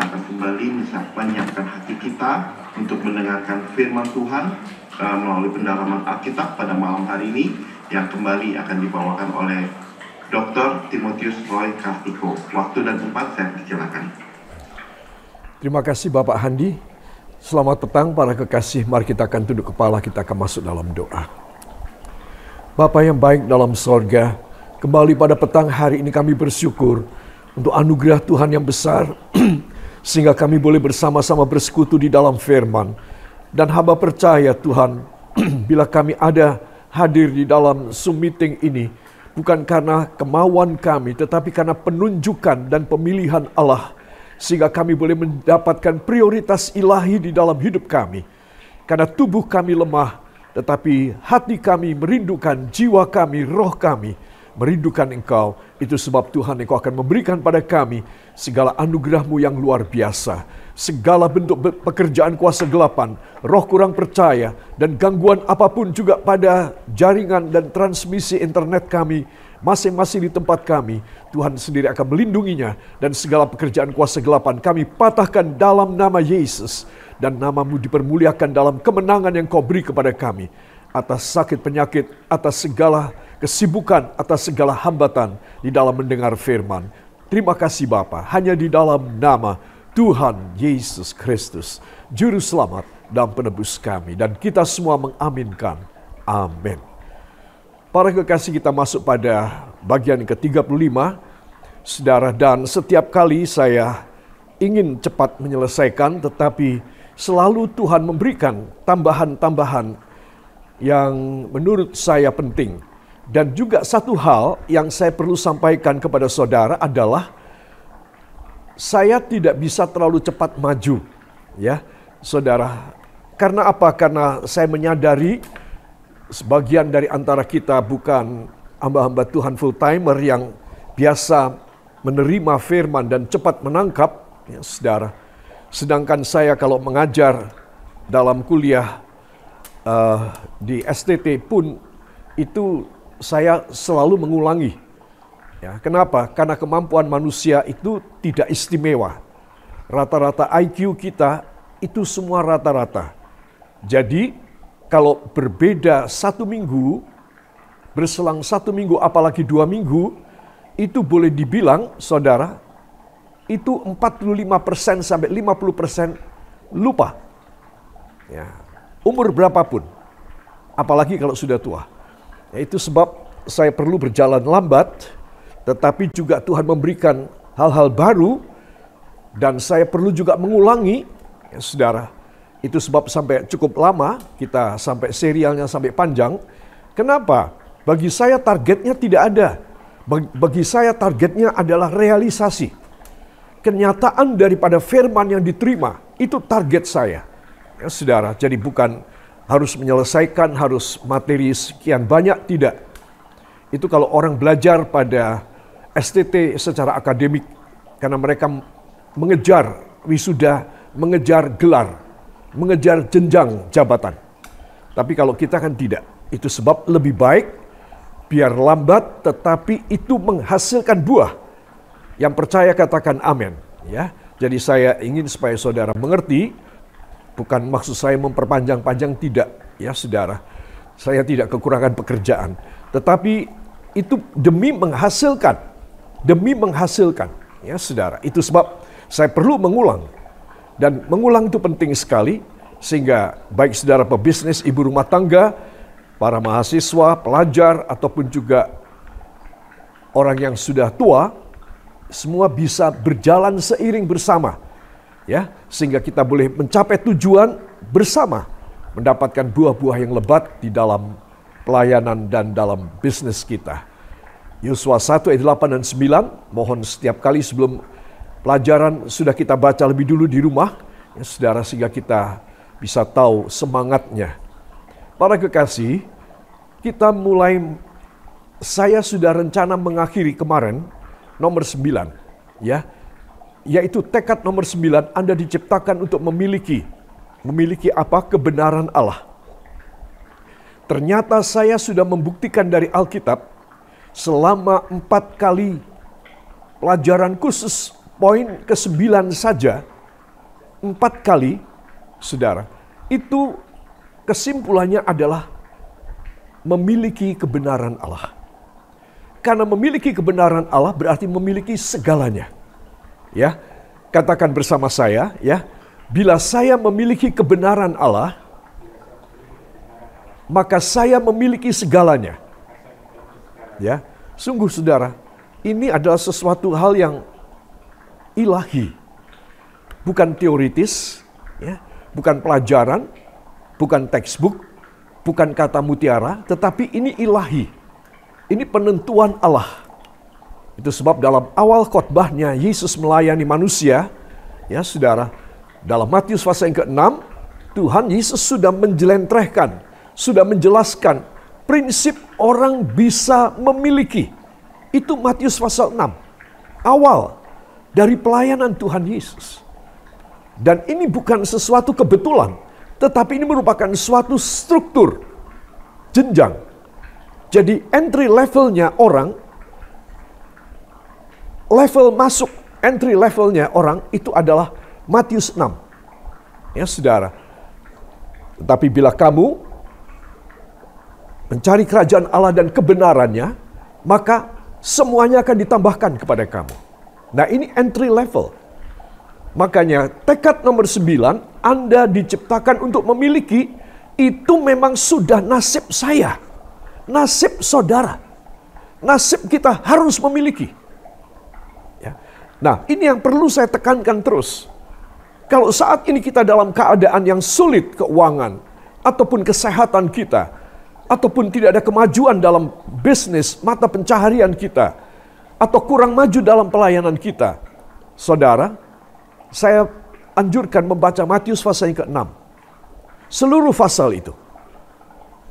akan kembali menyiapkan hati kita untuk mendengarkan firman Tuhan melalui pendalaman Alkitab pada malam hari ini yang kembali akan dibawakan oleh Dr. Timotius Roy Kartiko. Waktu dan tempat saya persilakan. Terima kasih Bapak Handi. Selamat petang para kekasih. Mari kita akan tunduk kepala, kita akan masuk dalam doa. Bapa yang baik dalam sorga, kembali pada petang hari ini kami bersyukur untuk anugerah Tuhan yang besar, sehingga kami boleh bersama-sama bersekutu di dalam firman. Dan hamba percaya Tuhan, bila kami ada hadir di dalam Zoom meeting ini, bukan karena kemauan kami, tetapi karena penunjukan dan pemilihan Allah, sehingga kami boleh mendapatkan prioritas ilahi di dalam hidup kami. Karena tubuh kami lemah, tetapi hati kami merindukan, jiwa kami, roh kami merindukan Engkau. Itu sebab Tuhan, Engkau akan memberikan pada kami segala anugerah-Mu yang luar biasa. Segala bentuk pekerjaan kuasa gelapan, roh kurang percaya, dan gangguan apapun juga pada jaringan dan transmisi internet kami, masing-masing di tempat kami, Tuhan sendiri akan melindunginya. Dan segala pekerjaan kuasa gelapan kami patahkan dalam nama Yesus. Dan nama-Mu dipermuliakan dalam kemenangan yang Kau beri kepada kami. Atas sakit penyakit, atas segala kesibukan, atas segala hambatan di dalam mendengar firman. Terima kasih Bapa, hanya di dalam nama Tuhan Yesus Kristus, Juru Selamat dan Penebus kami. Dan kita semua mengaminkan. Amin. Para kekasih, kita masuk pada bagian ke-35. Saudara, dan setiap kali saya ingin cepat menyelesaikan, tetapi selalu Tuhan memberikan tambahan-tambahan yang menurut saya penting. Dan juga satu hal yang saya perlu sampaikan kepada saudara adalah saya tidak bisa terlalu cepat maju, ya, saudara. Karena apa? Karena saya menyadari sebagian dari antara kita bukan hamba-hamba Tuhan full timer yang biasa menerima firman dan cepat menangkap, ya, saudara. Sedangkan saya kalau mengajar dalam kuliah di STT pun itu saya selalu mengulangi. Ya, kenapa? Karena kemampuan manusia itu tidak istimewa. Rata-rata IQ kita itu semua rata-rata. Jadi kalau berbeda 1 minggu, berselang 1 minggu apalagi 2 minggu, itu boleh dibilang saudara, itu 45% sampai 50% lupa. Ya, umur berapapun, apalagi kalau sudah tua. Itu sebab saya perlu berjalan lambat, tetapi juga Tuhan memberikan hal-hal baru, dan saya perlu juga mengulangi, ya, saudara. Itu sebab sampai cukup lama, kita sampai serialnya sampai panjang. Kenapa? Bagi saya targetnya tidak ada. Bagi saya targetnya adalah realisasi. Kenyataan daripada firman yang diterima, itu target saya. Ya, saudara, jadi bukan harus menyelesaikan, harus materi sekian banyak, tidak. Itu kalau orang belajar pada STT secara akademik, karena mereka mengejar wisuda, mengejar gelar, mengejar jenjang jabatan. Tapi kalau kita kan tidak. Itu sebab lebih baik, biar lambat, tetapi itu menghasilkan buah. Yang percaya katakan amin. Ya, jadi saya ingin supaya saudara mengerti. Bukan maksud saya memperpanjang-panjang, tidak, ya saudara. Saya tidak kekurangan pekerjaan. Tetapi itu demi menghasilkan. Ya saudara. Itu sebab saya perlu mengulang. Dan mengulang itu penting sekali. Sehingga baik saudara pebisnis, ibu rumah tangga, para mahasiswa, pelajar, ataupun juga orang yang sudah tua, semua bisa berjalan seiring bersama. Ya, sehingga kita boleh mencapai tujuan bersama, mendapatkan buah-buah yang lebat di dalam pelayanan dan dalam bisnis kita. Yosua 1 ayat 8 dan 9, mohon setiap kali sebelum pelajaran sudah kita baca lebih dulu di rumah, ya, saudara, sehingga kita bisa tahu semangatnya. Para kekasih, kita mulai, saya sudah rencana mengakhiri kemarin nomor 9, ya. Yaitu tekad nomor 9, Anda diciptakan untuk memiliki apa? Kebenaran Allah. Ternyata saya sudah membuktikan dari Alkitab selama 4 kali pelajaran khusus, poin ke-9 saja, 4 kali, saudara, itu kesimpulannya adalah memiliki kebenaran Allah. Karena memiliki kebenaran Allah berarti memiliki segalanya. Ya, katakan bersama saya, ya, bila saya memiliki kebenaran Allah, maka saya memiliki segalanya. Ya, sungguh saudara, ini adalah sesuatu hal yang ilahi, bukan teoritis, ya, bukan pelajaran, bukan textbook, bukan kata mutiara, tetapi ini ilahi. Ini penentuan Allah. Itu sebab dalam awal khotbahnya Yesus melayani manusia, ya saudara, dalam Matius pasal yang ke-6, Tuhan Yesus sudah menjelentrehkan, sudah menjelaskan prinsip orang bisa memiliki. Itu Matius pasal 6. Awal dari pelayanan Tuhan Yesus. Dan ini bukan sesuatu kebetulan, tetapi ini merupakan suatu struktur, jenjang. Jadi entry levelnya orang, level masuk entry levelnya orang itu adalah Matius 6. Ya saudara. Tetapi bila kamu mencari kerajaan Allah dan kebenarannya, maka semuanya akan ditambahkan kepada kamu. Nah ini entry level. Makanya tekad nomor 9, Anda diciptakan untuk memiliki, itu memang sudah nasib saya. Nasib saudara. Nasib kita harus memiliki. Ya. Nah ini yang perlu saya tekankan terus. Kalau saat ini kita dalam keadaan yang sulit keuangan, ataupun kesehatan kita, ataupun tidak ada kemajuan dalam bisnis, mata pencaharian kita, atau kurang maju dalam pelayanan kita, saudara, saya anjurkan membaca Matius pasal yang ke-6. Seluruh pasal itu.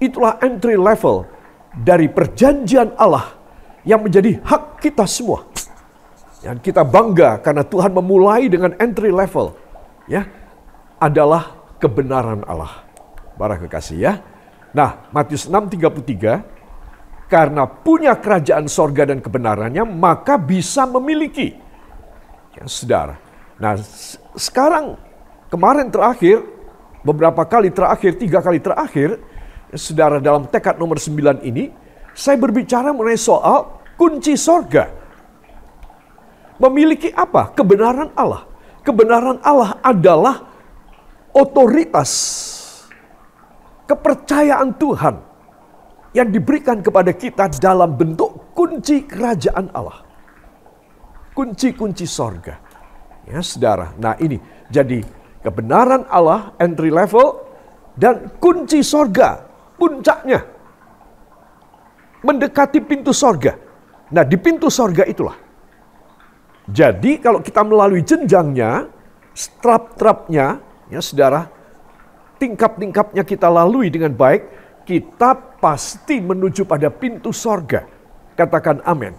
Itulah entry level dari perjanjian Allah yang menjadi hak kita semua. Yang kita bangga karena Tuhan memulai dengan entry level, ya, adalah kebenaran Allah. Para kekasih ya. Nah, Matius 6:33, karena punya kerajaan sorga dan kebenarannya, maka bisa memiliki. Ya, saudara. Nah, sekarang kemarin terakhir, beberapa kali terakhir, 3 kali terakhir, saudara, dalam tekad nomor 9 ini, saya berbicara mengenai soal kunci sorga. Memiliki apa? Kebenaran Allah. Kebenaran Allah adalah otoritas, kepercayaan Tuhan yang diberikan kepada kita dalam bentuk kunci kerajaan Allah. Kunci-kunci sorga. Ya, saudara. Nah ini, jadi kebenaran Allah, entry level, dan kunci sorga, puncaknya mendekati pintu sorga. Nah di pintu sorga itulah. Jadi kalau kita melalui jenjangnya, trap-trapnya, ya saudara, tingkap-tingkapnya kita lalui dengan baik, kita pasti menuju pada pintu sorga. Katakan amin.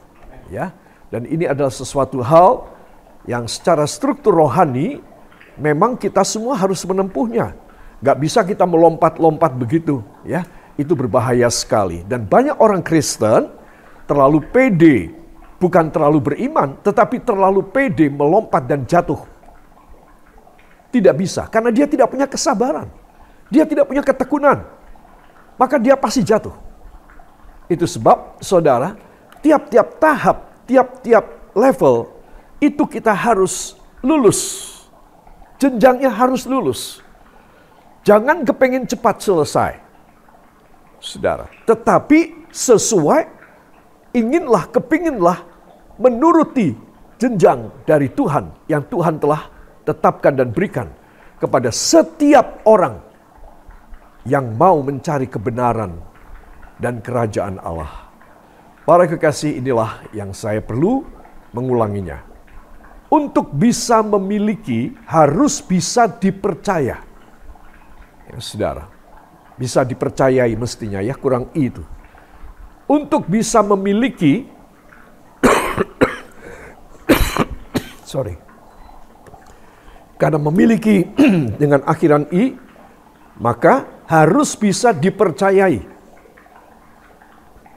Ya, dan ini adalah sesuatu hal yang secara struktur rohani memang kita semua harus menempuhnya. Gak bisa kita melompat-lompat begitu, ya. Itu berbahaya sekali. Dan banyak orang Kristen terlalu pede, bukan terlalu beriman, tetapi terlalu pede melompat dan jatuh. Tidak bisa, karena dia tidak punya kesabaran. Dia tidak punya ketekunan. Maka dia pasti jatuh. Itu sebab, saudara, tiap-tiap tahap, tiap-tiap level, itu kita harus lulus. Jenjangnya harus lulus. Jangan kepengen cepat selesai. Saudara, tetapi sesuai, kepinginlah menuruti jenjang dari Tuhan yang Tuhan telah tetapkan dan berikan kepada setiap orang yang mau mencari kebenaran dan kerajaan Allah. Para kekasih, inilah yang saya perlu mengulanginya. Untuk bisa memiliki harus bisa dipercaya. Ya, saudara, bisa dipercayai mestinya, ya, kurang itu. Untuk bisa memiliki karena memiliki dengan akhiran i, maka harus bisa dipercayai.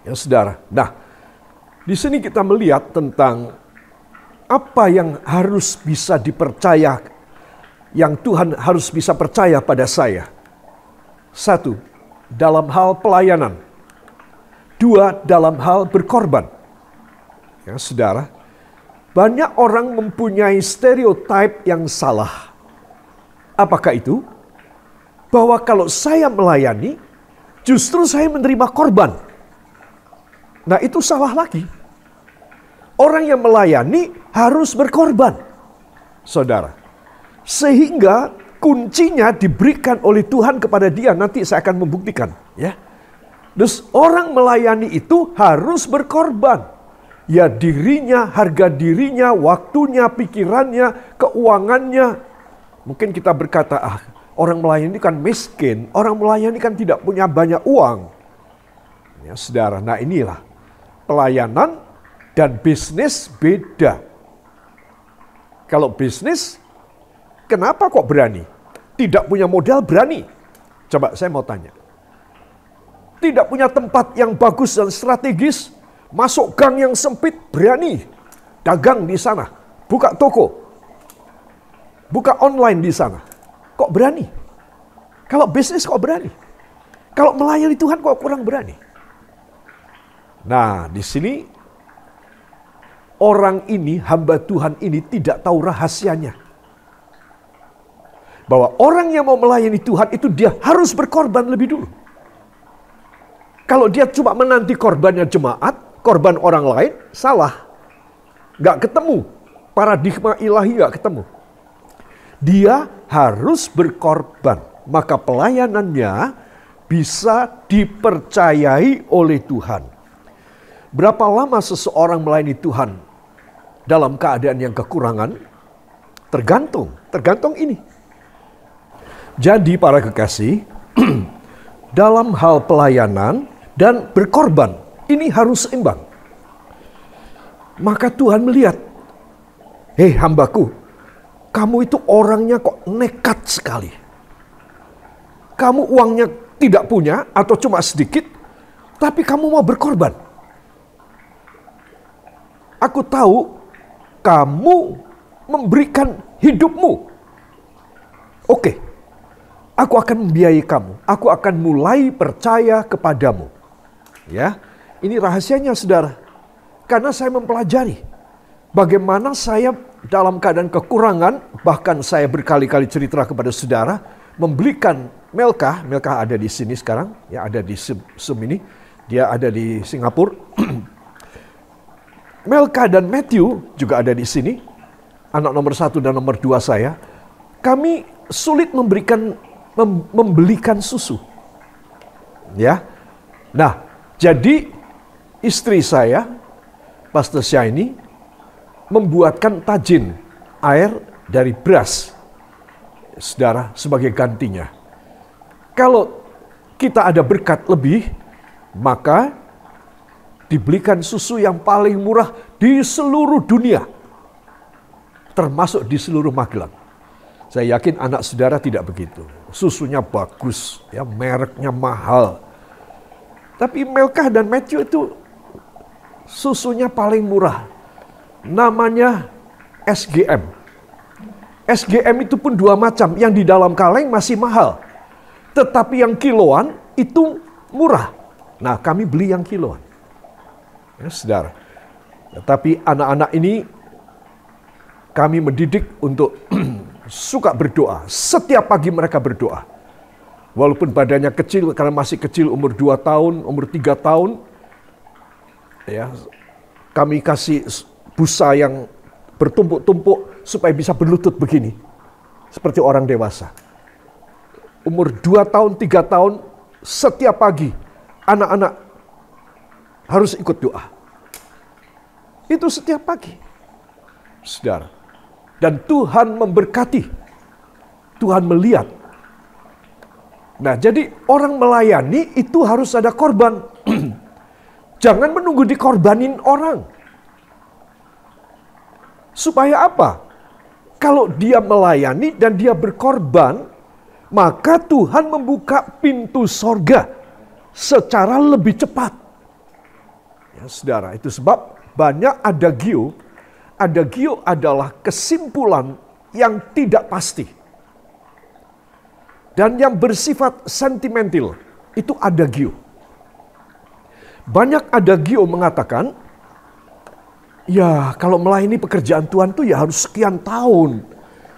Ya, saudara. Nah, di sini kita melihat tentang apa yang harus bisa dipercaya yang Tuhan harus bisa percaya pada saya. 1, dalam hal pelayanan. 2, dalam hal berkorban. Ya, saudara, banyak orang mempunyai stereotip yang salah. Apakah itu? Bahwa kalau saya melayani, justru saya menerima korban. Nah, itu salah lagi. Orang yang melayani harus berkorban, saudara. Sehingga kuncinya diberikan oleh Tuhan kepada dia. Nanti saya akan membuktikan. Ya. Terus orang melayani itu harus berkorban. Ya, dirinya, harga dirinya, waktunya, pikirannya, keuangannya. Mungkin kita berkata, orang melayani kan miskin, orang melayani kan tidak punya banyak uang. Ya, saudara, nah inilah pelayanan dan bisnis beda. Kalau bisnis, kenapa kok berani? Tidak punya modal berani. Coba saya mau tanya. Tidak punya tempat yang bagus dan strategis, masuk gang yang sempit berani. Dagang di sana, buka toko, buka online di sana. Kok berani? Kalau bisnis kok berani? Kalau melayani Tuhan kok kurang berani? Nah, di sini orang ini, hamba Tuhan ini tidak tahu rahasianya. Bahwa orang yang mau melayani Tuhan itu dia harus berkorban lebih dulu. Kalau dia cuma menanti korbannya jemaat, korban orang lain, salah. Gak ketemu. Paradigma ilahi gak ketemu. Dia harus berkorban. Maka pelayanannya bisa dipercayai oleh Tuhan. Berapa lama seseorang melayani Tuhan dalam keadaan yang kekurangan? Tergantung ini. Jadi para kekasih, dalam hal pelayanan dan berkorban, ini harus seimbang. Maka Tuhan melihat, hei hambaku, kamu itu orangnya kok nekat sekali. Kamu uangnya tidak punya atau cuma sedikit, tapi kamu mau berkorban. Aku tahu kamu memberikan hidupmu. Oke, aku akan membiayai kamu. Aku akan mulai percaya kepadamu. Ya, ini rahasianya saudara. Karena saya mempelajari bagaimana saya dalam keadaan kekurangan, bahkan saya berkali-kali cerita kepada saudara, membelikan Melka ada di sini sekarang, ya ada di Zoom ini, dia ada di Singapura. Melka dan Matthew juga ada di sini, anak nomor 1 dan nomor 2 saya. Kami sulit membelikan susu. Ya. Nah, jadi istri saya, Pastor Shaini, membuatkan tajin air dari beras. Saudara, sebagai gantinya. Kalau kita ada berkat lebih, maka dibelikan susu yang paling murah di seluruh dunia. Termasuk di seluruh Magelang. Saya yakin anak saudara tidak begitu. Susunya bagus, ya mereknya mahal. Tapi Melka dan Matthew itu susunya paling murah. Namanya SGM. SGM itu pun 2 macam. Yang di dalam kaleng masih mahal. Tetapi yang kiloan itu murah. Nah, kami beli yang kiloan. Ya, saudara. Tetapi anak-anak ini kami mendidik untuk suka berdoa. Setiap pagi mereka berdoa. Walaupun badannya kecil, karena masih kecil umur 2 tahun, umur 3 tahun. Ya, kami kasih busa yang bertumpuk-tumpuk supaya bisa berlutut begini. Seperti orang dewasa. Umur 2 tahun, 3 tahun, setiap pagi anak-anak harus ikut doa. Itu setiap pagi. Saudara. Dan Tuhan memberkati. Tuhan melihat. Nah, jadi orang melayani itu harus ada korban. Jangan menunggu dikorbanin orang. Supaya apa? Kalau dia melayani dan dia berkorban, maka Tuhan membuka pintu sorga secara lebih cepat. Ya, saudara, itu sebab banyak adagio. Adagio adalah kesimpulan yang tidak pasti. dan yang bersifat sentimental, itu adagio. Banyak adagio mengatakan, ya kalau melayani pekerjaan Tuhan tuh ya harus sekian tahun.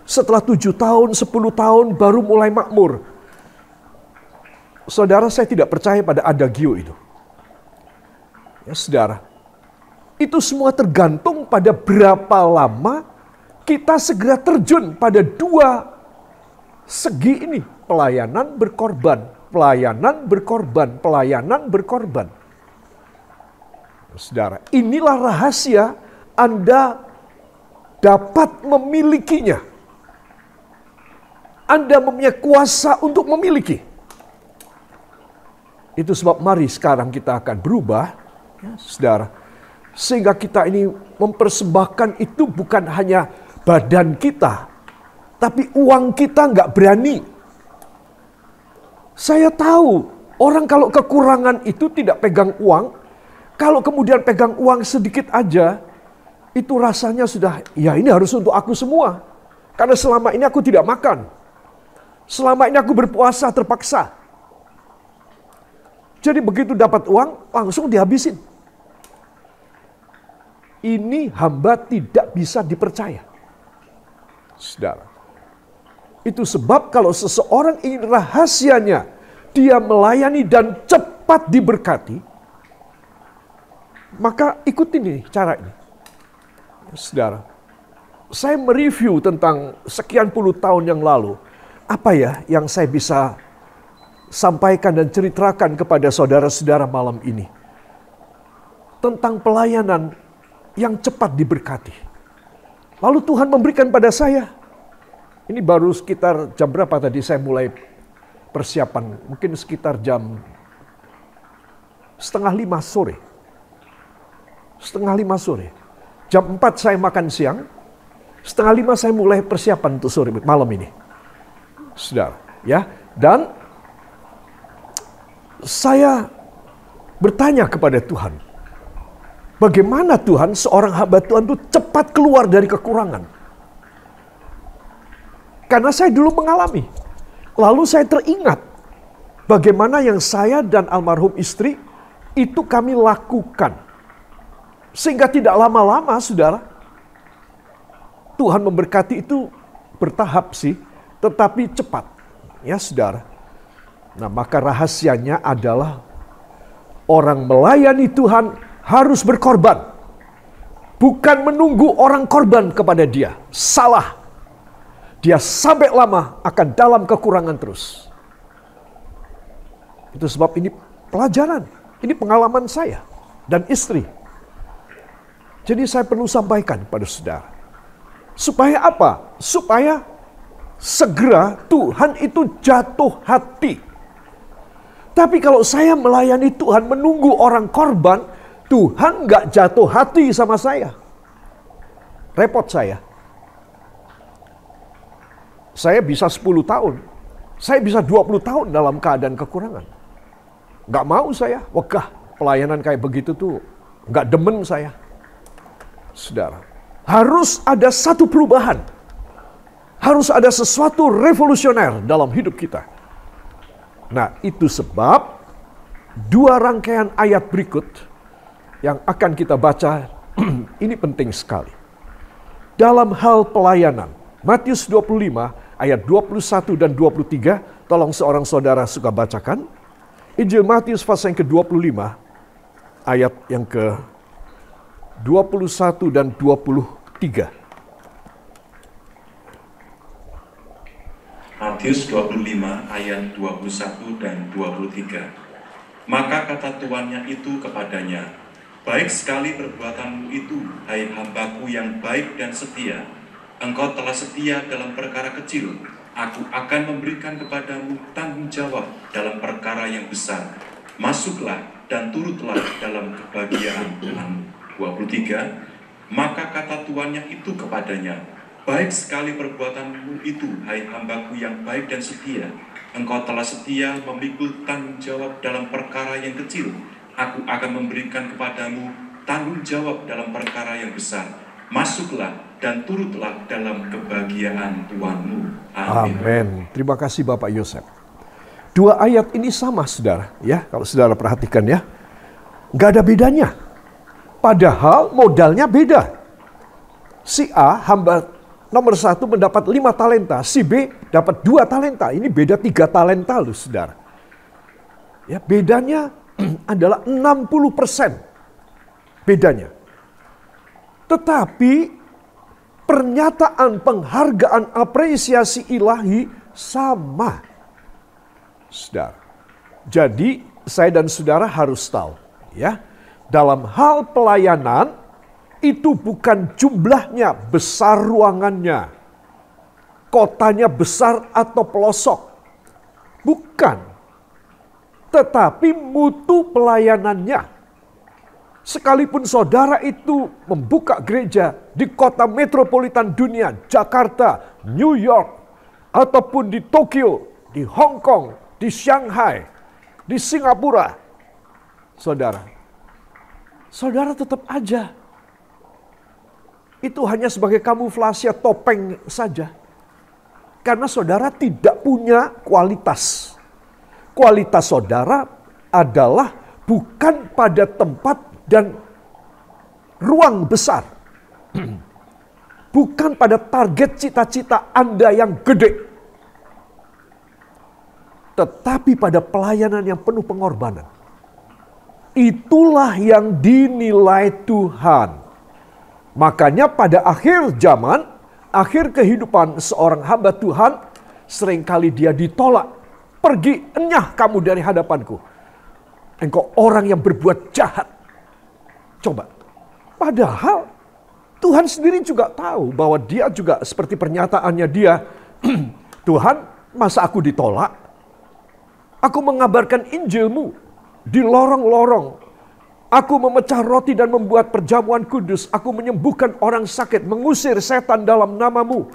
Setelah 7 tahun, 10 tahun baru mulai makmur. Saudara, saya tidak percaya pada adagio itu. Ya saudara, itu semua tergantung pada berapa lama kita segera terjun pada dua segi ini. Pelayanan berkorban, pelayanan berkorban, pelayanan berkorban. Saudara, inilah rahasia Anda dapat memilikinya. Anda mempunyai kuasa untuk memiliki. Itu sebab mari sekarang kita akan berubah, ya, saudara. Sehingga kita ini mempersembahkan itu bukan hanya badan kita, tapi uang kita nggak berani. Saya tahu, orang kalau kekurangan itu tidak pegang uang, kalau kemudian pegang uang sedikit aja, itu rasanya sudah, ya ini harus untuk aku semua. Karena selama ini aku tidak makan. Selama ini aku berpuasa terpaksa. Jadi begitu dapat uang, langsung dihabisin. Ini hamba tidak bisa dipercaya. Saudara. Itu sebab kalau seseorang ingin rahasianya, dia melayani dan cepat diberkati, maka ikutin ini, cara ini. Saudara, saya mereview tentang sekian puluh tahun yang lalu, apa ya yang saya bisa sampaikan dan ceritakan kepada saudara-saudara malam ini. Tentang pelayanan yang cepat diberkati. Lalu Tuhan memberikan pada saya. Ini baru sekitar jam berapa tadi saya mulai persiapan. Mungkin sekitar jam 4:30 sore. 4:30 sore. Jam 4 saya makan siang. 4:30 saya mulai persiapan untuk sore malam ini. Saudara, ya. Dan saya bertanya kepada Tuhan, bagaimana Tuhan seorang hamba Tuhan itu cepat keluar dari kekurangan? Karena saya dulu mengalami. Lalu saya teringat bagaimana yang saya dan almarhum istri itu kami lakukan. Sehingga tidak lama-lama, saudara, Tuhan memberkati itu bertahap sih, tetapi cepat. Ya saudara. Nah, maka rahasianya adalah orang melayani Tuhan harus berkorban. Bukan menunggu orang korban kepada dia. Salah. Dia sampai lama akan dalam kekurangan terus. Itu sebab ini pelajaran. Ini pengalaman saya dan istri. Jadi saya perlu sampaikan pada saudara. Supaya apa? Supaya segera Tuhan itu jatuh hati. Tapi kalau saya melayani Tuhan menunggu orang korban, Tuhan nggak jatuh hati sama saya. Repot saya. Saya bisa 10 tahun. Saya bisa 20 tahun dalam keadaan kekurangan. Nggak mau saya. Wegah, pelayanan kayak begitu tuh nggak demen saya. Saudara, harus ada satu perubahan. Harus ada sesuatu revolusioner dalam hidup kita. Nah, itu sebab dua rangkaian ayat berikut yang akan kita baca ini penting sekali. Dalam hal pelayanan, Matius 25 ayat 21 dan 23, tolong seorang saudara suka bacakan. Injil Matius pasal yang ke-25 ayat yang ke-21 dan 23. Matius 25 ayat 21 dan 23. Maka kata tuannya itu kepadanya, baik sekali perbuatanmu itu, hai hambaku yang baik dan setia. Engkau telah setia dalam perkara kecil, aku akan memberikan kepadamu tanggung jawab dalam perkara yang besar. Masuklah dan turutlah dalam kebahagiaan Tuhan. 23. Maka kata tuannya itu kepadanya, baik sekali perbuatanmu itu, hai hambaku yang baik dan setia. Engkau telah setia memikul tanggung jawab dalam perkara yang kecil. Aku akan memberikan kepadamu tanggung jawab dalam perkara yang besar. Masuklah dan turutlah dalam kebahagiaan Tuanmu. Amin. Terima kasih Bapak Yosef. Dua ayat ini sama saudara, ya. Kalau saudara perhatikan ya, nggak ada bedanya. Padahal modalnya beda. Si A, hamba nomor 1 mendapat 5 talenta, si B dapat 2 talenta. Ini beda 3 talenta loh saudara. Ya, bedanya adalah 60% bedanya. Tetapi pernyataan penghargaan apresiasi ilahi sama. Saudara. Jadi saya dan saudara harus tahu ya, dalam hal pelayanan itu bukan jumlahnya besar ruangannya, kotanya besar atau pelosok. Bukan. Tetapi mutu pelayanannya. Sekalipun saudara itu membuka gereja di kota metropolitan dunia, Jakarta, New York, ataupun di Tokyo, di Hong Kong, di Shanghai, di Singapura, saudara tetap aja. Itu hanya sebagai kamuflase topeng saja. Karena saudara tidak punya kualitas. Kualitas saudara adalah bukan pada tempat dan ruang besar. Bukan pada target cita-cita Anda yang gede. Tetapi pada pelayanan yang penuh pengorbanan. Itulah yang dinilai Tuhan. Makanya pada akhir zaman, akhir kehidupan seorang hamba Tuhan, seringkali dia ditolak. Pergi, enyah kamu dari hadapanku. Engkau orang yang berbuat jahat. Coba. Padahal Tuhan sendiri juga tahu bahwa dia juga seperti pernyataannya dia. Tuhan, masa aku ditolak? Aku mengabarkan Injilmu di lorong-lorong. Aku memecah roti dan membuat perjamuan kudus. Aku menyembuhkan orang sakit, mengusir setan dalam namamu.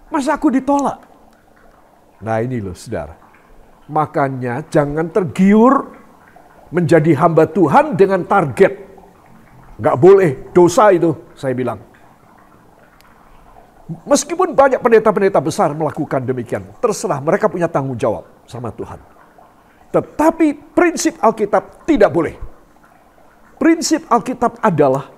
Masa aku ditolak? Nah ini loh saudara. Makanya jangan tergiur menjadi hamba Tuhan dengan target. Gak boleh, dosa itu saya bilang. Meskipun banyak pendeta-pendeta besar melakukan demikian. Terserah, mereka punya tanggung jawab sama Tuhan. Tetapi prinsip Alkitab tidak boleh. Prinsip Alkitab adalah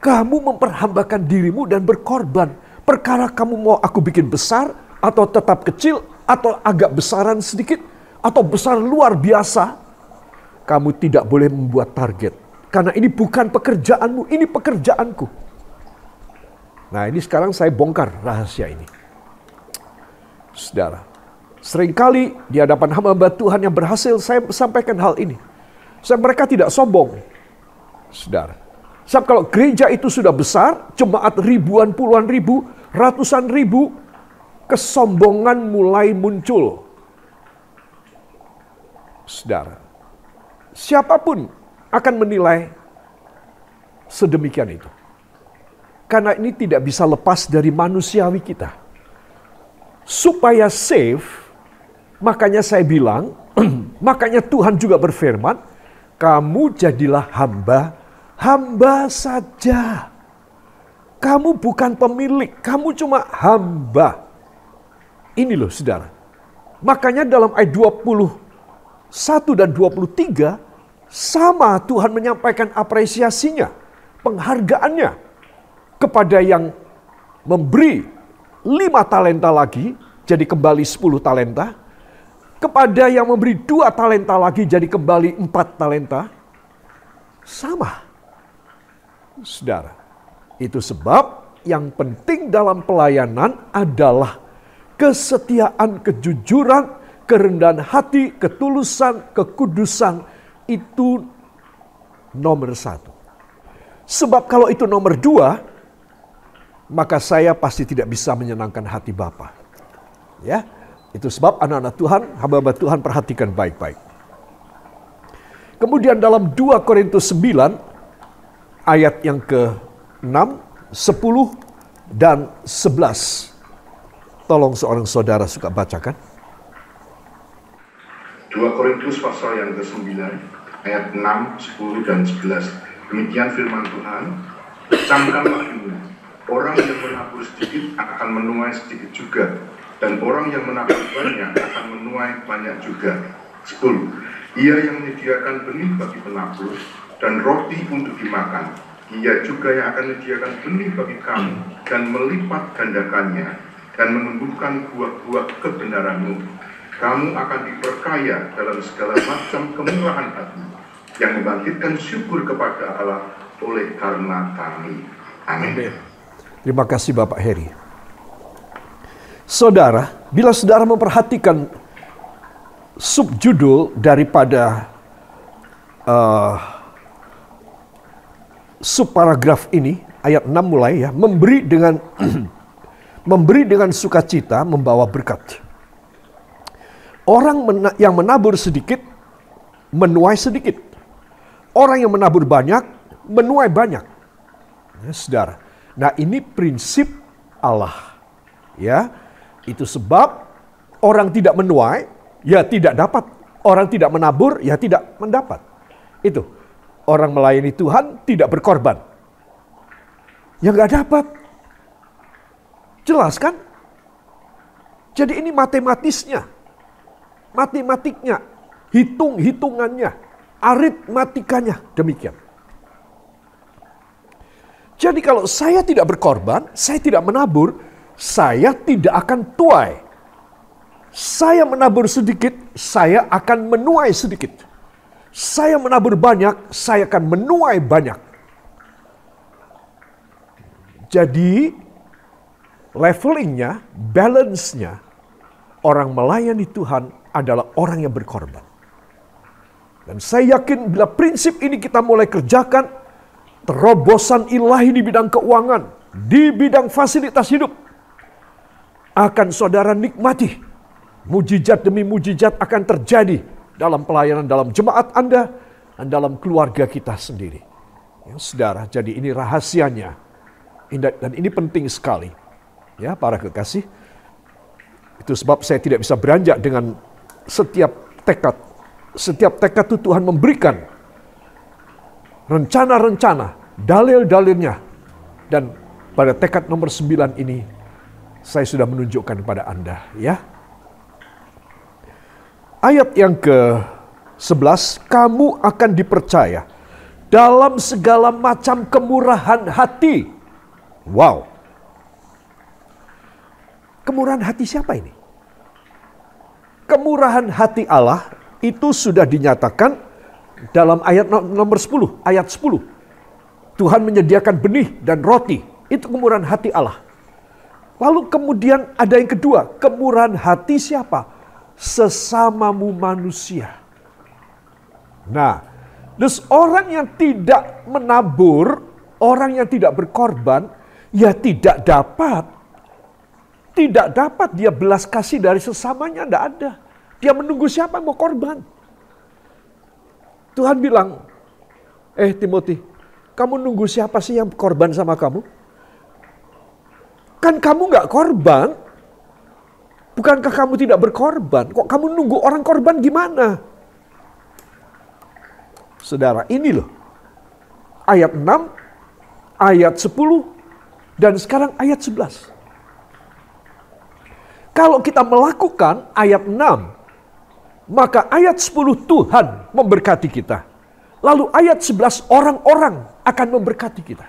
kamu memperhambakan dirimu dan berkorban. Perkara kamu mau aku bikin besar atau tetap kecil atau agak besaran sedikit atau besar luar biasa, kamu tidak boleh membuat target. Karena ini bukan pekerjaanmu, ini pekerjaanku. Nah ini sekarang saya bongkar rahasia ini. Saudara, seringkali di hadapan hamba Tuhan yang berhasil saya sampaikan hal ini. Mereka tidak sombong. Saudara, sebab kalau gereja itu sudah besar, jemaat ribuan, puluhan ribu, ratusan ribu, kesombongan mulai muncul. Saudara, siapapun akan menilai sedemikian itu. Karena ini tidak bisa lepas dari manusiawi kita. Supaya safe, makanya saya bilang, makanya Tuhan juga berfirman, kamu jadilah hamba saja. Kamu bukan pemilik, kamu cuma hamba. Ini loh saudara. Makanya dalam ayat 21 dan 23, sama Tuhan menyampaikan apresiasinya, penghargaannya kepada yang memberi 5 talenta lagi, jadi kembali 10 talenta. Kepada yang memberi 2 talenta lagi, jadi kembali 4 talenta. Sama. Saudara, itu sebab yang penting dalam pelayanan adalah kesetiaan, kejujuran, kerendahan hati, ketulusan, kekudusan. Itu nomor 1. Sebab kalau itu nomor 2, maka saya pasti tidak bisa menyenangkan hati Bapa. Ya, itu sebab anak-anak Tuhan, hamba-hamba Tuhan perhatikan baik-baik. Kemudian dalam 2 Korintus 9, ayat yang ke-6, 10, dan 11. Tolong seorang saudara suka bacakan. 2 Korintus pasal yang ke-9, ayat 6, 10, dan 11. Demikian firman Tuhan. Camkanlah imu Orang yang menabur sedikit akan menuai sedikit juga, dan orang yang menabur banyak akan menuai banyak juga. 10. Ia yang menyediakan benih bagi penabur dan roti untuk dimakan, ia juga yang akan menyediakan benih bagi kamu dan melipat gandakannya dan menumbuhkan buah-buah kebenaranmu. Kamu akan diperkaya dalam segala macam kemurahan hati yang membangkitkan syukur kepada Allah oleh karena kami. Amin. Terima kasih Bapak Heri. Saudara, bila saudara memperhatikan subjudul daripada subparagraf ini, ayat 6 mulai ya, memberi dengan memberi dengan sukacita membawa berkat. Orang yang menabur sedikit menuai sedikit. Orang yang menabur banyak menuai banyak. Ya, saudara. Nah, ini prinsip Allah. Ya. Itu sebab orang tidak menuai, ya tidak dapat. Orang tidak menabur, ya tidak mendapat. Itu. Orang melayani Tuhan tidak berkorban. Ya nggak dapat. Jelas kan? Jadi ini matematisnya. Matematiknya. Hitung-hitungannya. Aritmatikanya. Demikian. Jadi kalau saya tidak berkorban, saya tidak menabur, saya tidak akan tuai. Saya menabur sedikit, saya akan menuai sedikit. Saya menabur banyak, saya akan menuai banyak. Jadi levelingnya, balance-nya, orang melayani Tuhan adalah orang yang berkorban. Dan saya yakin bila prinsip ini kita mulai kerjakan, terobosan ilahi di bidang keuangan, di bidang fasilitas hidup, akan saudara nikmati. Mujizat demi mujizat akan terjadi dalam pelayanan, dalam jemaat Anda, dan dalam keluarga kita sendiri. Ya, saudara, jadi ini rahasianya. Dan ini penting sekali. Ya, para kekasih. Itu sebab saya tidak bisa beranjak dengan setiap tekad. Setiap tekad itu Tuhan memberikan rencana-rencana, dalil-dalilnya. Dan pada tekad nomor 9 ini, saya sudah menunjukkan kepada Anda. Ya. Ayat yang ke-11, kamu akan dipercaya dalam segala macam kemurahan hati. Wow. Kemurahan hati siapa ini? Kemurahan hati Allah itu sudah dinyatakan dalam ayat nomor 10, ayat 10. Tuhan menyediakan benih dan roti. Itu kemurahan hati Allah. Lalu kemudian ada yang kedua, kemurahan hati siapa? Sesamamu manusia. Nah, terus orang yang tidak menabur, orang yang tidak berkorban, ya tidak dapat. Tidak dapat dia belas kasih dari sesamanya, tidak ada. Dia menunggu siapa yang mau korban. Tuhan bilang, Timothy, kamu nunggu siapa sih yang korban sama kamu? Kan kamu nggak korban. Bukankah kamu tidak berkorban? Kok kamu nunggu orang korban gimana? Saudara, ini loh. Ayat 6, ayat 10, dan sekarang ayat 11. Kalau kita melakukan ayat 6, maka ayat 10 Tuhan memberkati kita. Lalu ayat 11 orang-orang akan memberkati kita.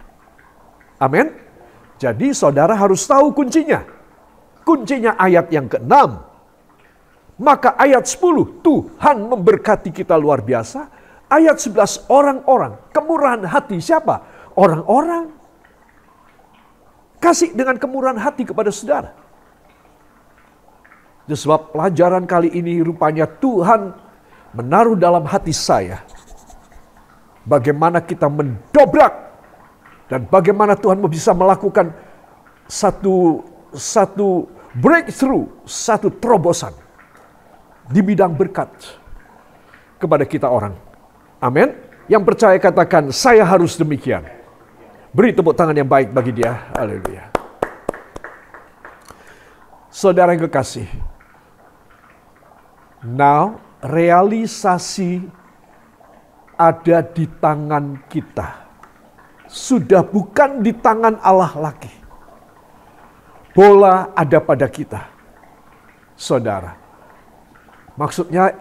Amin. Jadi saudara harus tahu kuncinya. Kuncinya ayat yang ke-6. Maka ayat 10 Tuhan memberkati kita luar biasa. Ayat 11 orang-orang. Kemurahan hati siapa? Orang-orang. Kasih dengan kemurahan hati kepada saudara. Sebab pelajaran kali ini rupanya Tuhan menaruh dalam hati saya. Bagaimana kita mendobrak. Dan bagaimana Tuhan bisa melakukan satu breakthrough, satu terobosan di bidang berkat kepada kita orang. Amin. Yang percaya katakan, saya harus demikian. Beri tepuk tangan yang baik bagi dia. Haleluya. Saudara yang kekasih, now realisasi ada di tangan kita. Sudah bukan di tangan Allah lagi. bola ada pada kita. Saudara. Maksudnya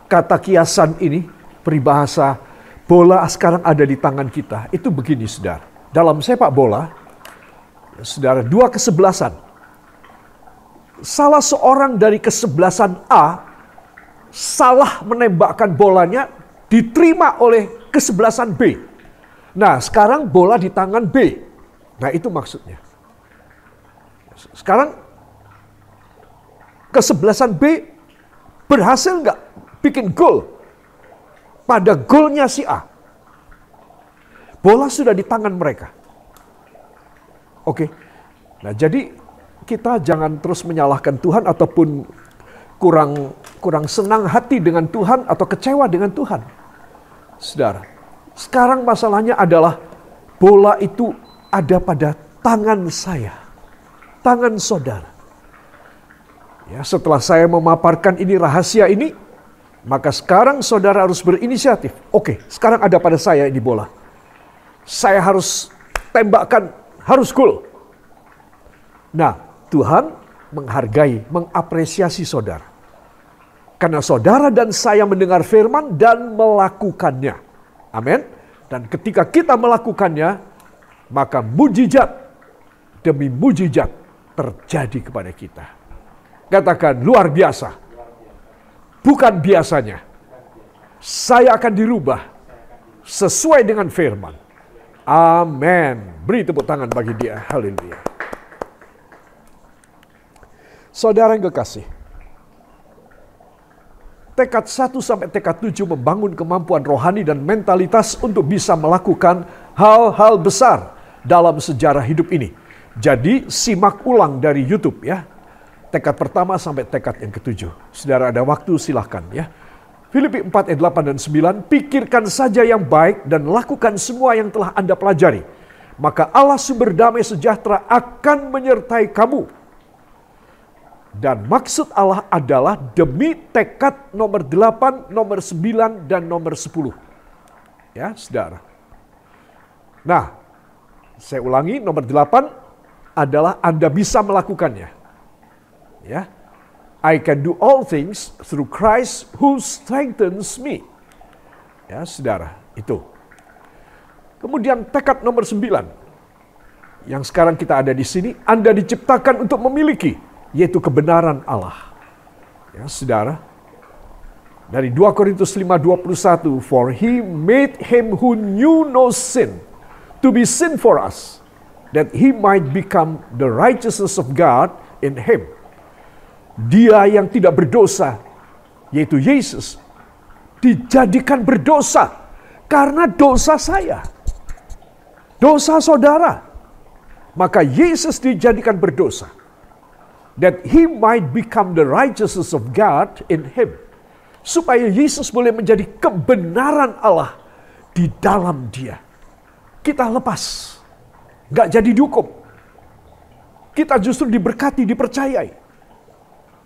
kata kiasan ini, peribahasa bola sekarang ada di tangan kita. Itu begini, saudara. Dalam sepak bola, saudara, dua kesebelasan. Salah seorang dari kesebelasan A salah menembakkan bolanya, diterima oleh kesebelasan B. Nah, sekarang bola di tangan B. Nah, itu maksudnya. Sekarang kesebelasan B berhasil nggak bikin gol pada golnya si A. Bola sudah di tangan mereka. Oke. Nah, jadi kita jangan terus menyalahkan Tuhan ataupun kurang senang hati dengan Tuhan atau kecewa dengan Tuhan. Saudara, sekarang masalahnya adalah bola itu ada pada tangan saya, tangan saudara. Ya, setelah saya memaparkan ini rahasia ini, maka sekarang saudara harus berinisiatif. Oke, sekarang ada pada saya ini bola. Saya harus tembakkan, harus gol. Nah, Tuhan menghargai, mengapresiasi saudara. Karena saudara dan saya mendengar firman dan melakukannya. Amin. Dan ketika kita melakukannya, maka mujizat demi mujizat terjadi kepada kita. Katakan, luar biasa. Bukan biasanya. Saya akan dirubah sesuai dengan firman. Amin. Beri tepuk tangan bagi dia. Haleluya. Saudara yang kekasih, tekad 1 sampai tekad 7 membangun kemampuan rohani dan mentalitas untuk bisa melakukan hal-hal besar dalam sejarah hidup ini. Jadi simak ulang dari YouTube ya. Tekad pertama sampai tekad yang ke-7. Saudara ada waktu silahkan ya. Filipi 4 ayat 8 dan 9, pikirkan saja yang baik dan lakukan semua yang telah Anda pelajari. Maka Allah sumber damai sejahtera akan menyertai kamu. Dan maksud Allah adalah demi tekad nomor 8, nomor 9, dan nomor 10. Ya, saudara. Nah, saya ulangi, nomor 8 adalah Anda bisa melakukannya. Ya, I can do all things through Christ who strengthens me. Ya, saudara, itu. Kemudian tekad nomor 9. Yang sekarang kita ada di sini, Anda diciptakan untuk memiliki, yaitu kebenaran Allah. Ya, saudara. Dari 2 Korintus 5:21, for he made him who knew no sin to be sin for us, that he might become the righteousness of God in him. Dia yang tidak berdosa, yaitu Yesus, dijadikan berdosa karena dosa saya, dosa saudara. Maka Yesus dijadikan berdosa, that he might become the righteousness of God in him. Supaya Yesus boleh menjadi kebenaran Allah di dalam dia. Kita lepas, gak jadi dihukum. Kita justru diberkati, dipercayai.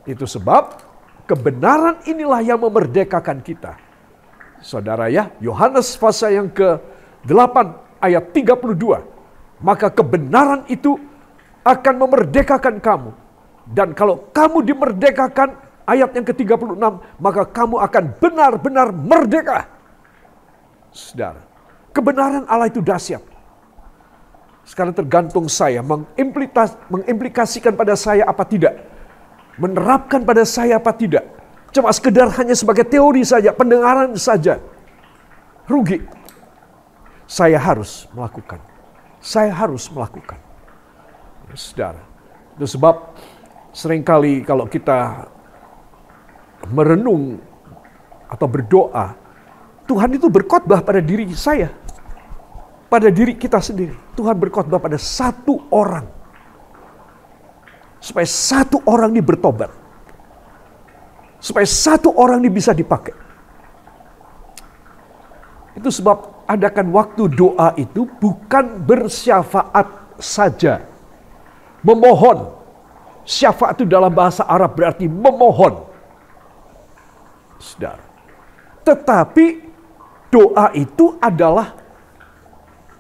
Itu sebab kebenaran inilah yang memerdekakan kita. Saudara ya, Yohanes pasal yang ke-8 ayat 32. Maka kebenaran itu akan memerdekakan kamu. Dan kalau kamu dimerdekakan, ayat yang ke-36, maka kamu akan benar-benar merdeka. Saudara, kebenaran Allah itu dahsyat. Sekarang tergantung saya mengimplikasikan pada saya apa tidak. Menerapkan pada saya apa tidak. Cuma sekedar hanya sebagai teori saja, pendengaran saja. Rugi. Saya harus melakukan. Saya harus melakukan. Ya, saudara. Itu sebab seringkali kalau kita merenung atau berdoa, Tuhan itu berkhotbah pada diri saya. Pada diri kita sendiri. Tuhan berkhotbah pada satu orang. Supaya satu orang ini bertobat. Supaya satu orang ini bisa dipakai. Itu sebab adakan waktu doa itu bukan bersyafaat saja. Memohon. Syafaat itu dalam bahasa Arab berarti memohon. Saudara. Tetapi doa itu adalah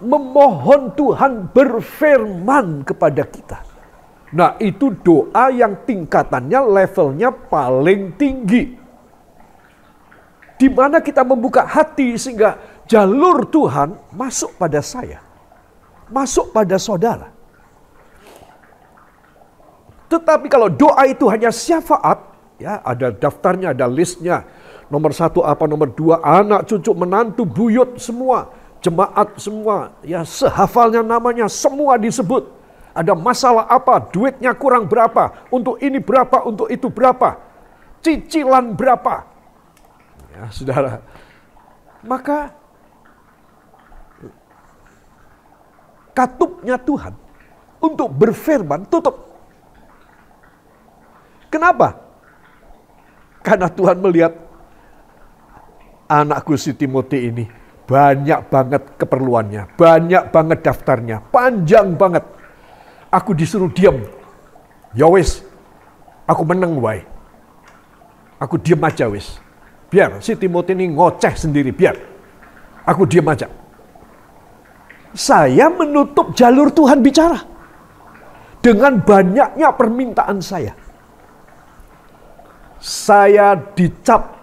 memohon Tuhan berfirman kepada kita. Nah, itu doa yang tingkatannya, levelnya paling tinggi. Di mana kita membuka hati sehingga jalur Tuhan masuk pada saya, masuk pada saudara. Tetapi kalau doa itu hanya syafaat, ya ada daftarnya, ada listnya. Nomor 1 apa, nomor 2, anak, cucu, menantu, buyut, semua. Jemaat semua, ya sehafalnya namanya, semua disebut. Ada masalah apa, duitnya kurang berapa, untuk ini berapa, untuk itu berapa. Cicilan berapa. Ya saudara, maka katupnya Tuhan untuk berfirman tutup. Kenapa? Karena Tuhan melihat anakku si Timothy ini banyak banget keperluannya, banyak banget daftarnya, panjang banget. Aku disuruh diam. Ya wis, aku menang wae. Aku diam aja wis. Biar si Timothy ini ngoceh sendiri, biar. Aku diam aja. Saya menutup jalur Tuhan bicara. Dengan banyaknya permintaan saya. Saya dicap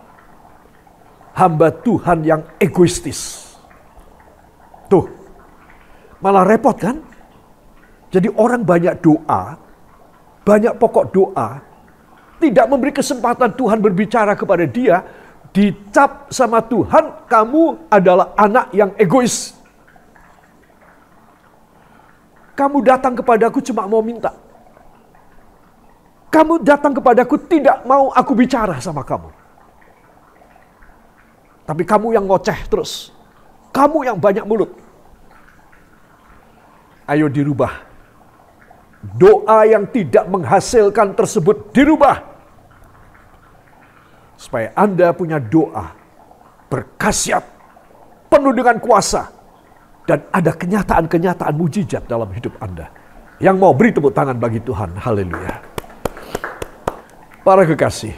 hamba Tuhan yang egoistis. Tuh, malah repot kan? Jadi orang banyak doa, banyak pokok doa, tidak memberi kesempatan Tuhan berbicara kepada dia, dicap sama Tuhan, kamu adalah anak yang egois. Kamu datang kepadaku cuma mau minta. Kamu datang kepadaku tidak mau aku bicara sama kamu. Tapi kamu yang ngoceh terus. Kamu yang banyak mulut. Ayo dirubah. Doa yang tidak menghasilkan tersebut dirubah. Supaya Anda punya doa berkhasiat, penuh dengan kuasa. Dan ada kenyataan-kenyataan mujizat dalam hidup Anda. Yang mau beri tepuk tangan bagi Tuhan. Haleluya. Para kekasih,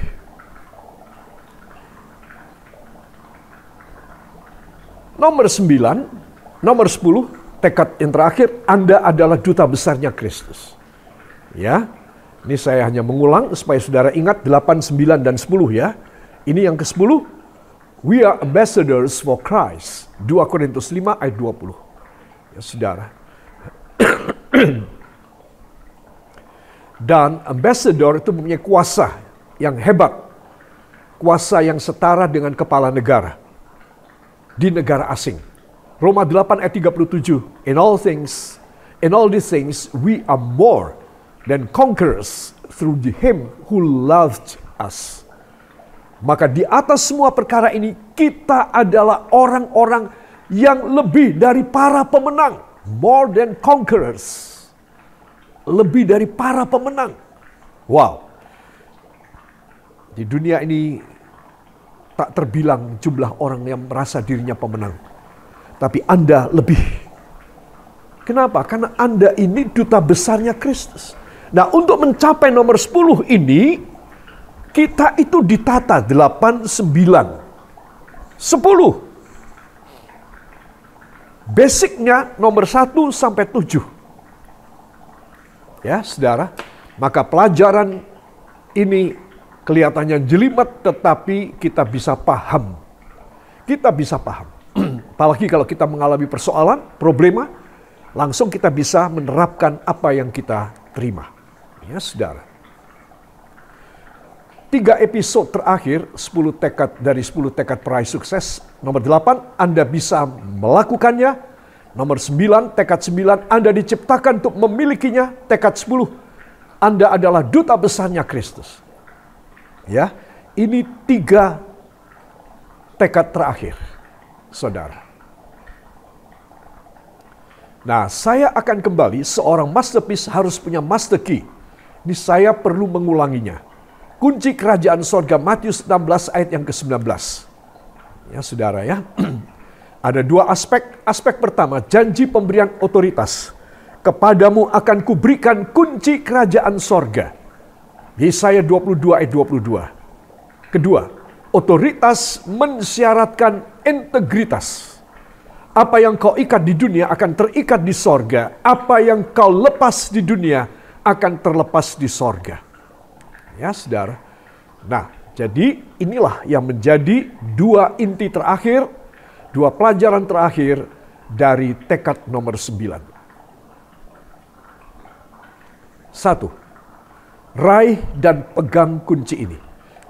nomor 9, nomor 10, tekad yang terakhir, Anda adalah duta besarnya Kristus. Ya, ini saya hanya mengulang supaya saudara ingat 8, 9, dan 10 ya. Ini yang ke-10, we are ambassadors for Christ. 2 Korintus 5 ayat 20. Ya saudara. Dan ambassador itu mempunyai kuasa yang hebat. Kuasa yang setara dengan kepala negara. Di negara asing. Roma 8 ayat 37. In all these things, we are more than conquerors through him who loved us. Maka di atas semua perkara ini, kita adalah orang-orang yang lebih dari para pemenang. More than conquerors. Lebih dari para pemenang. Wow. Di dunia ini tak terbilang jumlah orang yang merasa dirinya pemenang. Tapi Anda lebih. Kenapa? Karena Anda ini duta besarnya Kristus. Nah, untuk mencapai nomor 10 ini, kita itu ditata 8, 9, 10. Basicnya nomor 1 sampai 7. Ya, saudara. Maka pelajaran ini kelihatannya jelimet, tetapi kita bisa paham. Kita bisa paham. Apalagi kalau kita mengalami persoalan, problema, langsung kita bisa menerapkan apa yang kita terima. Ya, saudara. 3 episode terakhir, 10 tekad dari 10 tekad peraih sukses. Nomor 8, Anda bisa melakukannya. Nomor 9, tekad 9, Anda diciptakan untuk memilikinya. Tekad 10, Anda adalah duta besarnya Kristus. Ya, ini 3 tekad terakhir, saudara. Nah, saya akan kembali, seorang masterpiece harus punya master key. Ini saya perlu mengulanginya. Kunci kerajaan sorga, Matius 16 ayat yang ke-19. Ya, saudara ya. Ada 2 aspek. Aspek pertama, janji pemberian otoritas. Kepadamu akan kuberikan kunci kerajaan sorga. Yesaya 22 ayat 22. Kedua, otoritas mensyaratkan integritas. Apa yang kau ikat di dunia akan terikat di sorga. Apa yang kau lepas di dunia akan terlepas di sorga. Ya, saudara. Nah, jadi inilah yang menjadi dua inti terakhir, dua pelajaran terakhir dari tekad nomor 9. 1. Raih dan pegang kunci ini.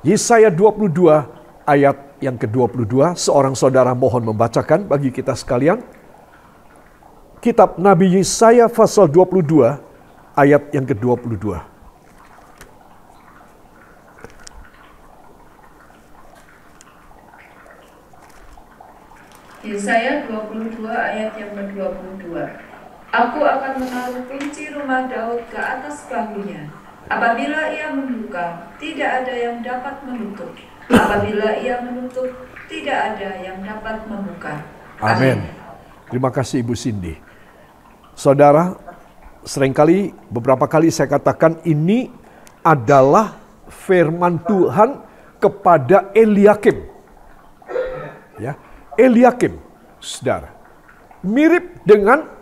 Yesaya 22 ayat yang ke-22, seorang saudara mohon membacakan bagi kita sekalian. Kitab Nabi Yesaya pasal 22 ayat yang ke-22. Yesaya 22 ayat yang ke-22. Aku akan menaruh kunci rumah Daud ke atas bahunya. Apabila ia membuka, tidak ada yang dapat menutup. Apabila ia menutup, tidak ada yang dapat membuka. Amin. Terima kasih Ibu Cindy. Saudara, seringkali beberapa kali saya katakan ini adalah firman Tuhan kepada Eliakim. Ya, Eliakim, saudara. Mirip dengan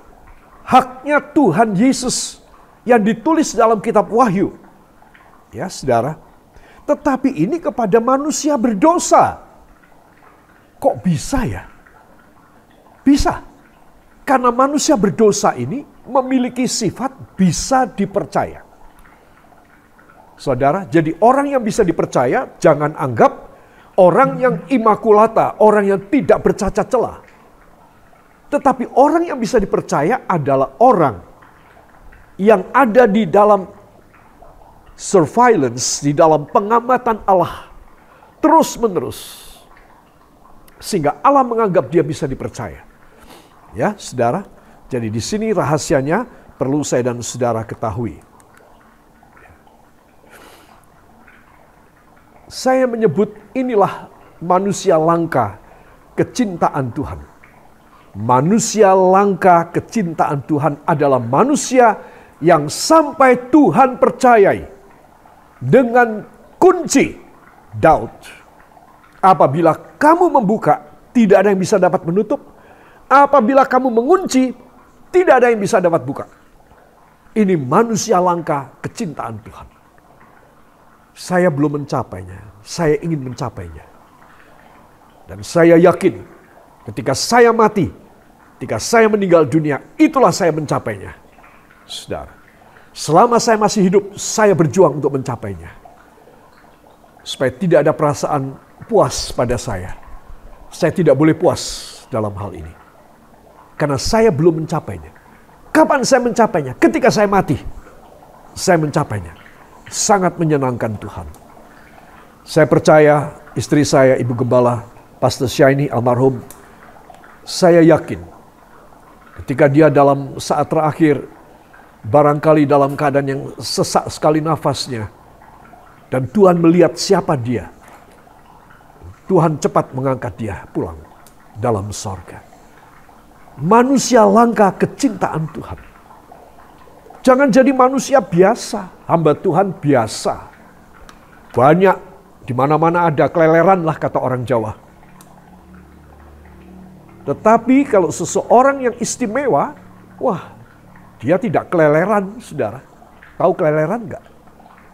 haknya Tuhan Yesus yang ditulis dalam kitab Wahyu. Ya, saudara. Tetapi ini kepada manusia berdosa. Kok bisa ya? Bisa. Karena manusia berdosa ini memiliki sifat bisa dipercaya. Saudara, jadi orang yang bisa dipercaya, jangan anggap orang yang imakulata, orang yang tidak bercacat celah. Tetapi orang yang bisa dipercaya adalah orang yang ada di dalam surveillance, di dalam pengamatan Allah terus menerus, sehingga Allah menganggap dia bisa dipercaya. Ya, saudara. Jadi di sini rahasianya perlu saya dan saudara ketahui. Saya menyebut inilah manusia langka kecintaan Tuhan. Manusia langka kecintaan Tuhan adalah manusia yang sampai Tuhan percayai dengan kunci Daud. Apabila kamu membuka, tidak ada yang bisa dapat menutup. Apabila kamu mengunci, tidak ada yang bisa dapat buka. Ini manusia langka kecintaan Tuhan. Saya belum mencapainya. Saya ingin mencapainya. Dan saya yakin ketika saya mati, ketika saya meninggal dunia, itulah saya mencapainya. Saudara. Selama saya masih hidup, saya berjuang untuk mencapainya. Supaya tidak ada perasaan puas pada saya. Saya tidak boleh puas dalam hal ini. Karena saya belum mencapainya. Kapan saya mencapainya? Ketika saya mati, saya mencapainya. Sangat menyenangkan Tuhan. Saya percaya istri saya, Ibu Gembala, Pastor Shaini almarhum, saya yakin ketika dia dalam saat terakhir, barangkali dalam keadaan yang sesak sekali nafasnya, dan Tuhan melihat siapa dia, Tuhan cepat mengangkat dia pulang dalam sorga. Manusia langka kecintaan Tuhan. Jangan jadi manusia biasa, hamba Tuhan biasa. Banyak, di mana-mana ada, keleleran lah kata orang Jawa. Tetapi kalau seseorang yang istimewa, wah, dia tidak keleleran, saudara. Tahu keleleran enggak?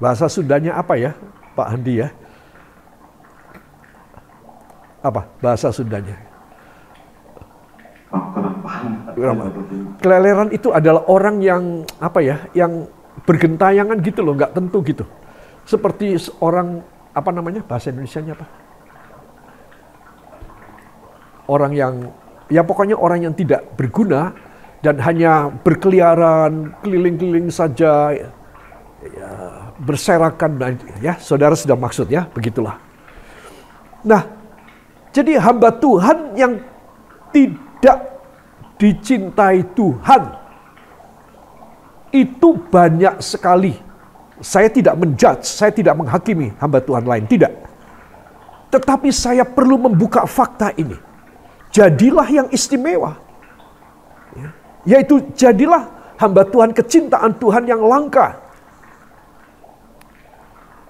Bahasa Sundanya apa ya, Pak Handi ya? Apa bahasa Sundanya? Keleleran itu adalah orang yang apa ya, yang bergentayangan gitu loh, nggak tentu gitu. Seperti orang apa namanya, bahasa Indonesianya apa? Orang yang, ya pokoknya orang yang tidak berguna dan hanya berkeliaran, keliling-keliling saja, ya, berserakan, ya saudara sudah maksud ya, begitulah. Nah, jadi hamba Tuhan yang tidak dicintai Tuhan itu banyak sekali. Saya tidak menjudge, saya tidak menghakimi hamba Tuhan lain, tidak. Tetapi saya perlu membuka fakta ini. Jadilah yang istimewa. Yaitu jadilah hamba Tuhan kecintaan Tuhan yang langka.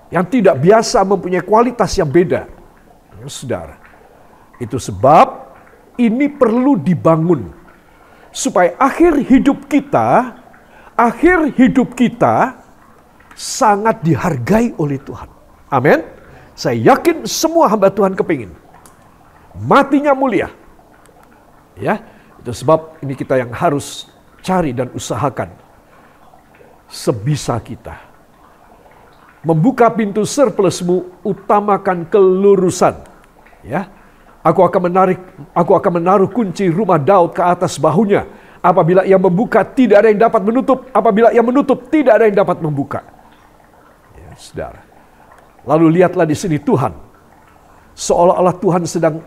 Yang tidak biasa mempunyai kualitas yang beda. Ya, saudara. Itu sebab ini perlu dibangun supaya akhir hidup kita sangat dihargai oleh Tuhan. Amin. Saya yakin semua hamba Tuhan kepingin matinya mulia. Ya, itu sebab ini kita yang harus cari dan usahakan sebisa kita. Membuka pintu surplusmu, utamakan kelurusan. Ya, aku akan menaruh kunci rumah Daud ke atas bahunya. Apabila ia membuka, tidak ada yang dapat menutup. Apabila ia menutup, tidak ada yang dapat membuka. Ya, saudara. Lalu lihatlah di sini Tuhan, seolah-olah Tuhan sedang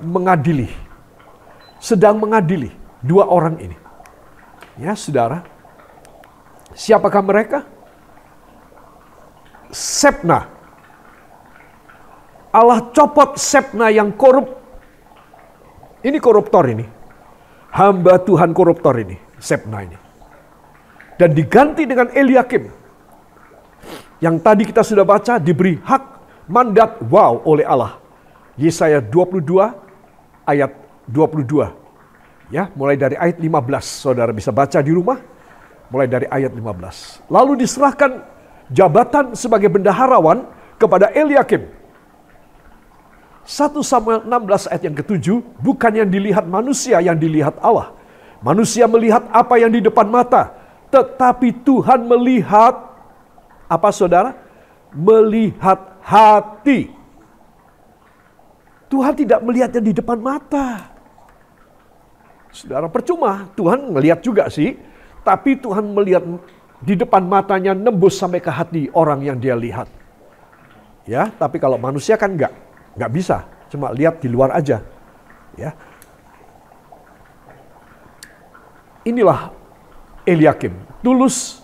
mengadili dua orang ini. Ya, saudara. Siapakah mereka? Sebna. Allah copot Sebna yang korup. Ini koruptor ini. Hamba Tuhan koruptor ini, Sebna ini. Dan diganti dengan Eliakim. Yang tadi kita sudah baca, diberi hak mandat oleh Allah. Yesaya 22 ayat 22. Ya, mulai dari ayat 15. Saudara bisa baca di rumah. Mulai dari ayat 15. Lalu diserahkan jabatan sebagai bendaharawan kepada Eliakim. 1 Samuel 16 ayat yang ke-7, bukan yang dilihat manusia, yang dilihat Allah. Manusia melihat apa yang di depan mata, tetapi Tuhan melihat apa, saudara? Melihat hati. Tuhan tidak melihat yang di depan mata. Saudara, percuma, Tuhan melihat juga sih, tapi Tuhan melihat di depan matanya, nembus sampai ke hati orang yang dia lihat. Ya, tapi kalau manusia kan nggak bisa, cuma lihat di luar aja. Ya. Inilah Eliakim, tulus,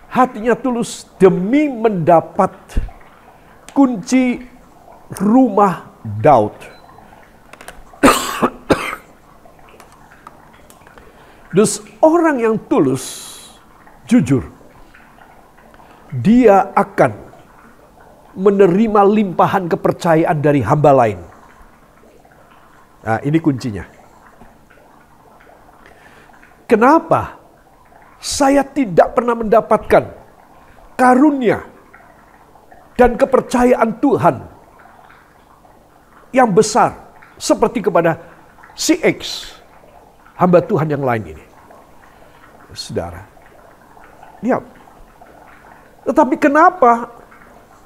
hatinya tulus demi mendapat kunci rumah Daud. Dus orang yang tulus, jujur, dia akan menerima limpahan kepercayaan dari hamba lain. Nah, ini kuncinya. Kenapa saya tidak pernah mendapatkan karunia dan kepercayaan Tuhan yang besar seperti kepada si X, hamba Tuhan yang lain ini? Saudara, lihat. Tetapi kenapa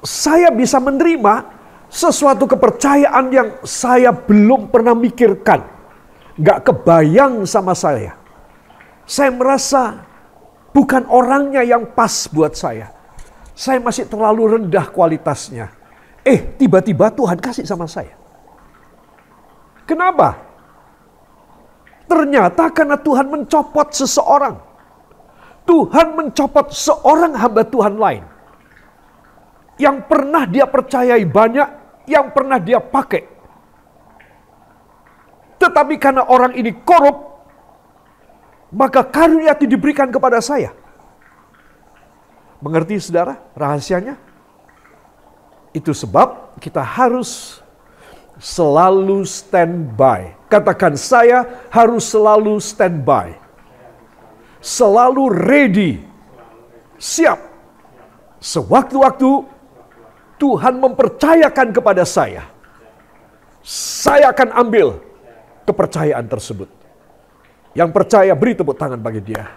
saya bisa menerima sesuatu kepercayaan yang saya belum pernah mikirkan, gak kebayang sama saya? Saya merasa bukan orangnya yang pas buat saya. Saya masih terlalu rendah kualitasnya. Tiba-tiba Tuhan kasih sama saya. Kenapa? Ternyata karena Tuhan mencopot seseorang. Tuhan mencopot seorang hamba Tuhan lain. Yang pernah dia percayai banyak, yang pernah dia pakai. Tetapi karena orang ini korup, maka karunia itu diberikan kepada saya. Mengerti saudara rahasianya? Itu sebab kita harus selalu standby. Katakan, saya harus selalu standby. Selalu ready. Siap. Sewaktu-waktu Tuhan mempercayakan kepada saya akan ambil kepercayaan tersebut. Yang percaya, beri tepuk tangan bagi dia.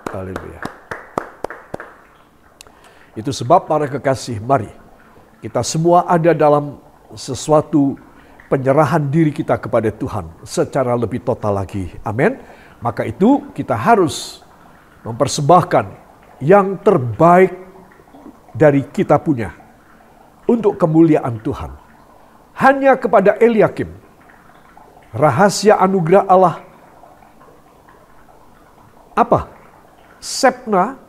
Haleluya. Itu sebab para kekasih, mari kita semua ada dalam sesuatu penyerahan diri kita kepada Tuhan secara lebih total lagi. Amin. Maka itu kita harus mempersembahkan yang terbaik dari kita punya untuk kemuliaan Tuhan. Hanya kepada Eliakim, rahasia anugerah Allah apa? Sebna,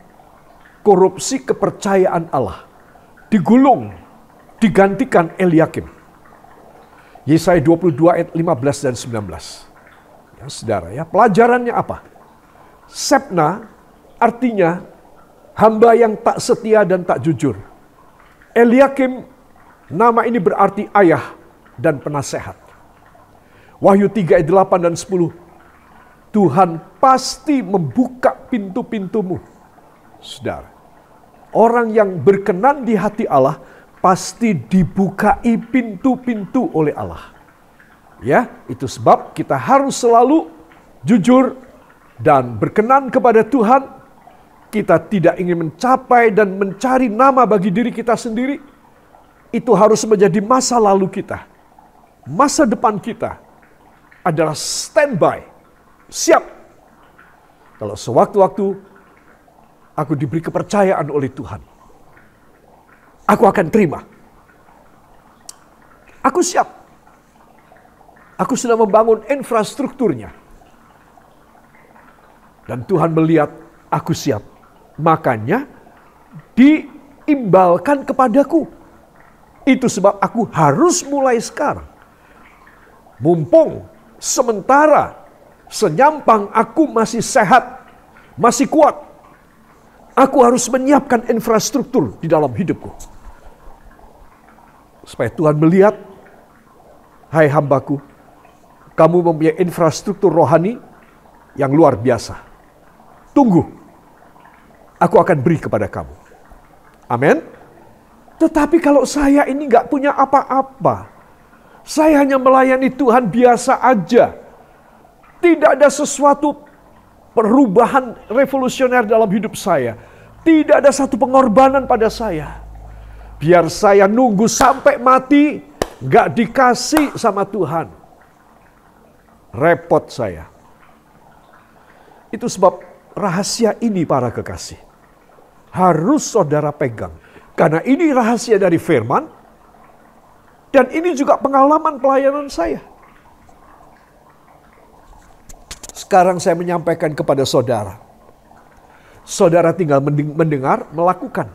korupsi kepercayaan Allah, digulung, digantikan Eliakim. Yesaya 22 ayat 15 dan 19. Ya, saudara, ya, pelajarannya apa? Sebna artinya hamba yang tak setia dan tak jujur. Eliakim, nama ini berarti ayah dan penasehat. Wahyu 3 ayat 8 dan 10. Tuhan pasti membuka pintu-pintumu. Saudara, orang yang berkenan di hati Allah pasti dibukai pintu-pintu oleh Allah. Ya, itu sebab kita harus selalu jujur dan berkenan kepada Tuhan. Kita tidak ingin mencapai dan mencari nama bagi diri kita sendiri. Itu harus menjadi masa lalu kita. Masa depan kita adalah standby, siap. Kalau sewaktu-waktu aku diberi kepercayaan oleh Tuhan, aku akan terima. Aku siap. Aku sudah membangun infrastrukturnya. Dan Tuhan melihat aku siap. Makanya diimbalkan kepadaku. Itu sebab aku harus mulai sekarang. Mumpung sementara senyampang aku masih sehat, masih kuat, aku harus menyiapkan infrastruktur di dalam hidupku. Supaya Tuhan melihat, hai hambaku, kamu mempunyai infrastruktur rohani yang luar biasa. Tunggu, aku akan beri kepada kamu. Amin. Tetapi kalau saya ini gak punya apa-apa, saya hanya melayani Tuhan biasa aja, tidak ada sesuatu perubahan revolusioner dalam hidup saya, tidak ada satu pengorbanan pada saya, biar saya nunggu sampai mati, gak dikasih sama Tuhan, repot saya. Itu sebab rahasia ini para kekasih harus saudara pegang. Karena ini rahasia dari firman. Dan ini juga pengalaman pelayanan saya. Sekarang saya menyampaikan kepada saudara. Saudara tinggal mendengar, melakukan.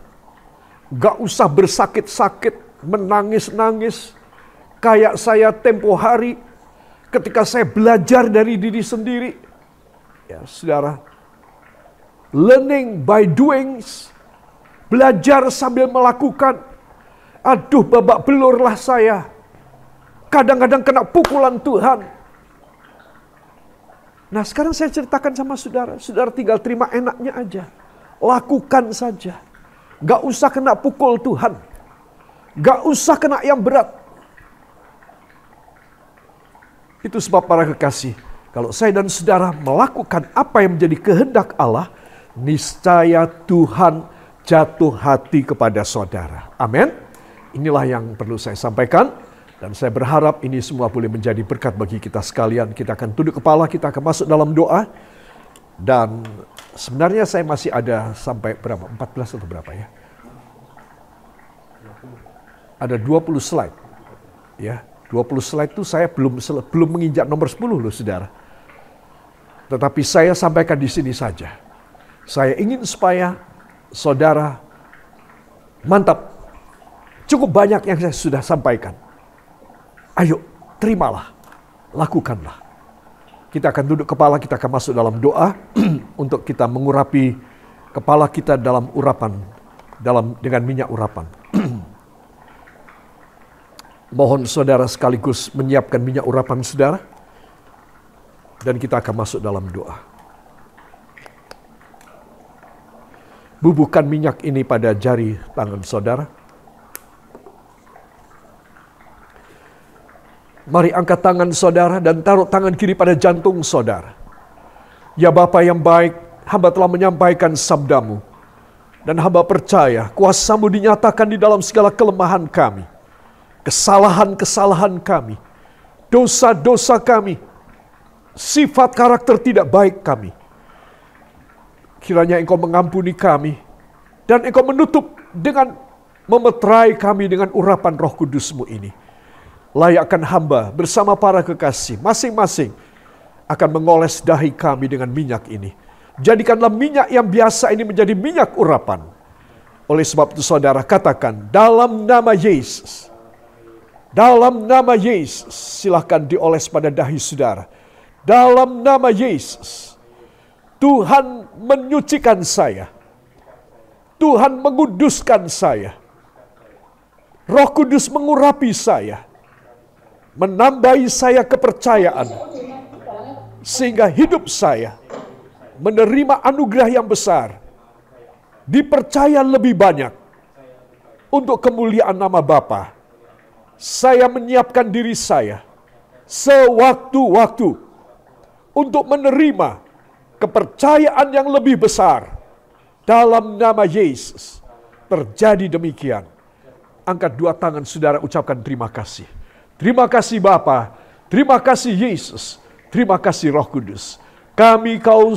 Gak usah bersakit-sakit, menangis-nangis. Kayak saya tempo hari ketika saya belajar dari diri sendiri. Ya, saudara. Learning by doing. Belajar sambil melakukan. Aduh, babak belurlah saya. Kadang-kadang kena pukulan Tuhan. Nah, sekarang saya ceritakan sama saudara. Saudara tinggal terima enaknya aja. Lakukan saja. Gak usah kena pukul Tuhan. Gak usah kena yang berat. Itu sebab para kekasih, kalau saya dan saudara melakukan apa yang menjadi kehendak Allah, niscaya Tuhan jatuh hati kepada saudara. Amin. Inilah yang perlu saya sampaikan. Dan saya berharap ini semua boleh menjadi berkat bagi kita sekalian. Kita akan tunduk kepala, kita akan masuk dalam doa. Dan sebenarnya saya masih ada sampai berapa? 14 atau berapa ya? Ada 20 slide. Ya, 20 slide itu saya belum menginjak nomor 10 loh saudara. Tetapi saya sampaikan di sini saja. Saya ingin supaya saudara mantap. Cukup banyak yang saya sudah sampaikan. Ayo, terimalah, lakukanlah. Kita akan duduk kepala, kita akan masuk dalam doa untuk kita mengurapi kepala kita dalam urapan, dengan minyak urapan. Mohon saudara sekaligus menyiapkan minyak urapan saudara, dan kita akan masuk dalam doa. Bubuhkan minyak ini pada jari tangan saudara. Mari angkat tangan saudara dan taruh tangan kiri pada jantung saudara. Ya Bapa yang baik, hamba telah menyampaikan sabdamu. Dan hamba percaya kuasa-Mu dinyatakan di dalam segala kelemahan kami. Kesalahan-kesalahan kami. Dosa-dosa kami. Sifat karakter tidak baik kami. Kiranya Engkau mengampuni kami. Dan Engkau menutup dengan memeterai kami dengan urapan Roh Kudus-Mu ini. Layakkan hamba bersama para kekasih masing-masing akan mengoles dahi kami dengan minyak ini. Jadikanlah minyak yang biasa ini menjadi minyak urapan. Oleh sebab itu saudara katakan, dalam nama Yesus. Dalam nama Yesus, silahkan dioles pada dahi saudara. Dalam nama Yesus, Tuhan menyucikan saya. Tuhan menguduskan saya. Roh Kudus mengurapi saya. menambahi saya kepercayaan, sehingga hidup saya menerima anugerah yang besar, dipercaya lebih banyak untuk kemuliaan nama Bapa. Saya menyiapkan diri saya sewaktu-waktu untuk menerima kepercayaan yang lebih besar dalam nama Yesus. Terjadi demikian. Angkat dua tangan saudara, ucapkan terima kasih. Terima kasih Bapa, terima kasih Yesus, terima kasih Roh Kudus. Kami Kau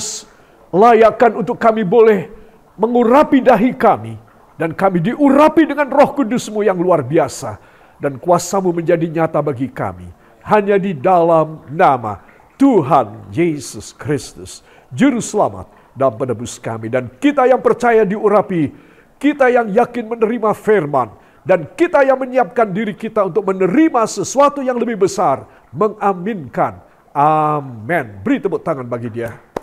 layakkan untuk kami boleh mengurapi dahi kami, dan kami diurapi dengan Roh Kudus-Mu yang luar biasa, dan kuasa-Mu menjadi nyata bagi kami. Hanya di dalam nama Tuhan Yesus Kristus, Juru Selamat dan Penebus kami. Dan kita yang percaya diurapi, kita yang yakin menerima firman, dan kita yang menyiapkan diri kita untuk menerima sesuatu yang lebih besar, mengaminkan. Amin. Beri tepuk tangan bagi dia.